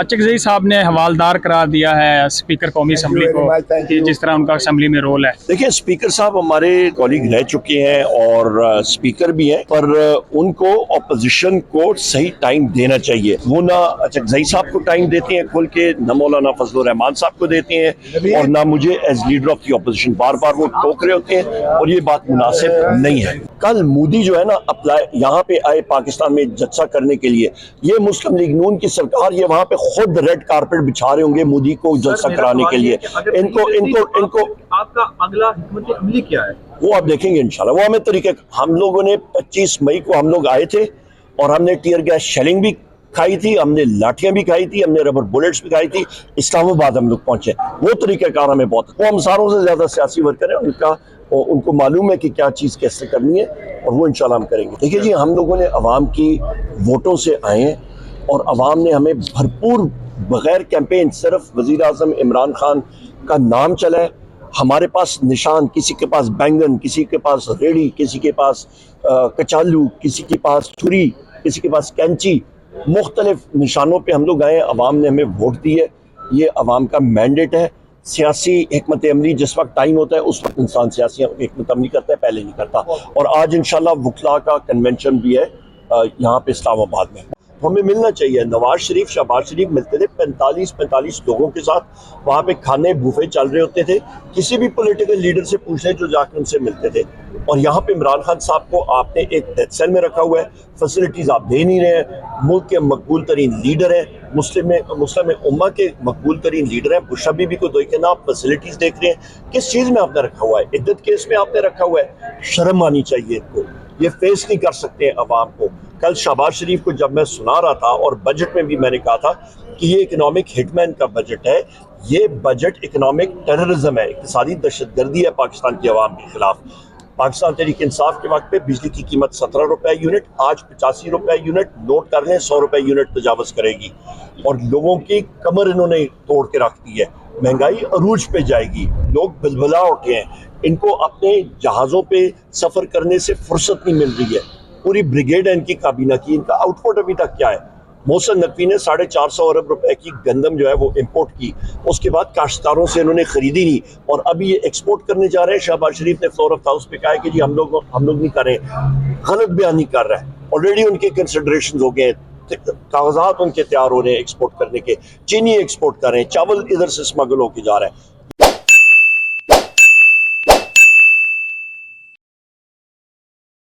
अचकजई साहब ने हवालदार करार दिया है स्पीकर कौमी असम्बली को कि जिस तरह उनका असम्बली में रोल है। देखिए, स्पीकर साहब हमारे कॉलीग रह चुके हैं और स्पीकर भी हैं, पर उनको अपोजिशन को सही टाइम देना चाहिए। वो ना अचकजई साहब को टाइम देते हैं खुल के, न मौलाना फजलुर रहमान साहब को देते हैं, और ना मुझे as leader of the opposition. बार बार वो टोक रहे होते हैं और ये बात मुनासिब नहीं है। कल मोदी जो है ना अप्लाई यहाँ पे आए पाकिस्तान में जलसा करने के लिए, ये मुस्लिम लीग नून की सरकार ये वहाँ पे खुद रेड कारपेट बिछा रहे होंगे मोदी को जलसा कराने के लिए। इनको आपका अगला हिकमत अमली क्या है वो आप देखेंगे इंशाल्लाह। वो हमें तरीके, हम लोगों ने 25 मई को हम लोग आए थे और हमने टीयर गैस शेलिंग भी खाई थी, हमने लाठियां भी खाई थी, हमने रबर बुलेट्स भी खाई थी। इस्लामाबाद हम लोग पहुंचे, वो तरीक़ाकार हमें बहुत, वो हम सारों से ज्यादा सियासी वर्कर हैं, उनको मालूम है कि क्या चीज़ कैसे करनी है और वो इंशाल्लाह हम करेंगे। देखिए जी, हम लोगों ने अवाम की वोटों से आए हैं और अवाम ने हमें भरपूर बगैर कैंपेन, सिर्फ वज़ीर आज़म इमरान खान का नाम चला है। हमारे पास निशान, किसी के पास बैंगन, किसी के पास रेड़ी, किसी के पास कचालू, किसी के पास छुरी, किसी के पास कैंची, मुख्तलिफ निशानों पे हम लोग आए। अवाम ने हमें वोट दी है, ये अवाम का मैंडेट है। सियासी हिकमत अमली जिस वक्त टाइम होता है उस वक्त इंसान सियासी हिकमत अमली करता है, पहले नहीं करता। और आज इंशाल्लाह वकला का कन्वेंशन भी है यहाँ पे इस्लामाबाद में, हमें मिलना चाहिए। नवाज शरीफ, शहबाज शरीफ मिलते थे 45 लोगों के साथ, वहाँ पे खाने बूफे चल रहे होते थे। किसी भी पॉलिटिकल लीडर से पूछ लें जो जाकर उनसे मिलते थे। और यहाँ पे इमरान खान साहब को आपने एक डेथ सेल में रखा हुआ है, फैसिलिटीज आप दे नहीं रहे हैं। मुल्क के मकबूल तरीन लीडर हैं, मुस्लिम उम्मा के मकबूल तरीन लीडर हैं, बुश बीबी को देखे ना आप फैसिलिटीज देख रहे हैं। किस चीज़ में आपने रखा हुआ है? इद्दत केस में आपने रखा हुआ है। शर्म आनी चाहिए इनको, ये फेस नहीं कर सकते अवाम को। कल शहबाज शरीफ को जब मैं सुना रहा था और बजट में भी मैंने कहा था कि ये इकोनॉमिक हिटमैन का बजट है, ये बजट इकोनॉमिक टेररिज्म है, इक़्तिसादी दहशतगर्दी है पाकिस्तान की आवाम के खिलाफ। पाकिस्तान तहरीक इंसाफ के वक्त पे बिजली की कीमत 17 रुपए यूनिट, आज 85 रुपए यूनिट, नोट कर लें 100 रुपए यूनिट तजावज करेगी और लोगों की कमर इन्होंने तोड़ के रख दी है। महंगाई अरूज पे जाएगी, लोग बिलबिला उठे हैं, इनको अपने जहाज़ों पे सफ़र करने से फुर्सत नहीं मिल रही है। पूरी ब्रिगेड है इनकी काबीना की, इनका आउटपुट अभी तक क्या है? मोहसिन नकवी ने 450 अरब रुपए की गंदम जो है वो इंपोर्ट की, उसके बाद काश्तकारों से इन्होंने खरीदी नहीं और अभी ये एक्सपोर्ट करने जा रहे हैं। शहबाज शरीफ ने फ्लोर ऑफ हाउस पे कहा है कि जी हम लोग नहीं कर रहे, गलत बयान नहीं कर रहा है। ऑलरेडी उनके कंसिडरेशन हो गए, कागजात उनके तैयार हो रहे हैं एक्सपोर्ट करने के। चीनी एक्सपोर्ट कर रहे हैं, चावल इधर से स्मगल होके जा रहा है।